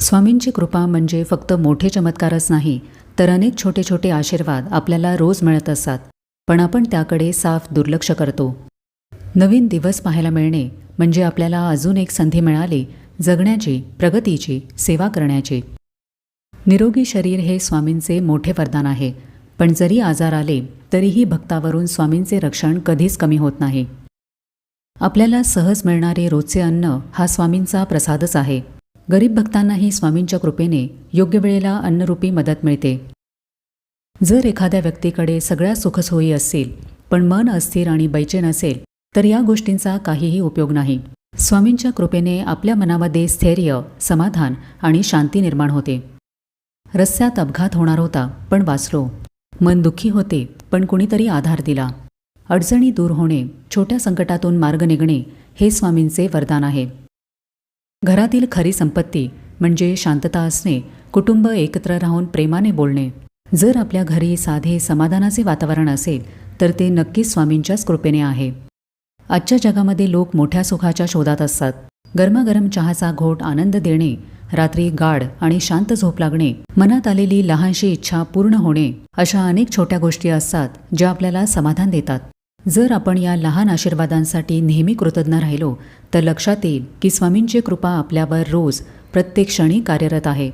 स्वामींची कृपा म्हणजे फक्त मोठे चमत्कारच नाही, तर अनेक छोटे छोटे आशीर्वाद आपल्याला रोज मिळत असतात, पण आपण त्याकडे साफ दुर्लक्ष करतो. नवीन दिवस पाहायला मिळणे म्हणजे आपल्याला अजून एक संधी मिळाली जगण्याची, प्रगतीची, सेवा करण्याची. निरोगी शरीर हे स्वामींचे मोठे वरदान आहे, पण जरी आजार आले तरीही भक्तावरून स्वामींचे रक्षण कधीच कमी होत नाही. आपल्याला सहज मिळणारे रोजचे अन्न हा स्वामींचा प्रसादच आहे. गरीब भक्तांनाही स्वामींच्या कृपेने योग्य वेळेला अन्नरूपी मदत मिळते. जर एखाद्या व्यक्तीकडे सगळ्या सुखसोयी असतील पण मन अस्थिर आणि बैचेन असेल तर या गोष्टींचा काहीही उपयोग नाही. स्वामींच्या कृपेने आपल्या मनामध्ये स्थैर्य, समाधान आणि शांती निर्माण होते. रस्त्यात अपघात होणार होता पण वाचलो. मन दुःखी होते पण कुणीतरी आधार दिला. अडचणी दूर होणे, छोट्या संकटातून मार्ग निघणे हे स्वामींचे वरदान आहे. घरातील खरी संपत्ती म्हणजे शांतता असणे, कुटुंब एकत्र राहून प्रेमाने बोलणे. जर आपल्या घरी साधे समाधानाचे वातावरण असेल तर ते नक्कीच स्वामींच्याच कृपेने आहे. आजच्या जगामध्ये लोक मोठ्या सुखाच्या शोधात असतात. गरमागरम चहाचा घोट आनंद देणे, रात्री गाढ आणि शांत झोप लागणे, मनात आलेली लहानशी इच्छा पूर्ण होणे, अशा अनेक छोट्या गोष्टी असतात ज्या आपल्याला समाधान देतात. जर आपण या लहान आशीर्वादांसाठी नेहमी कृतज्ञ राहिलो तर लक्षात येईल की स्वामींची कृपा आपल्यावर रोज, प्रत्येक क्षणी कार्यरत आहे.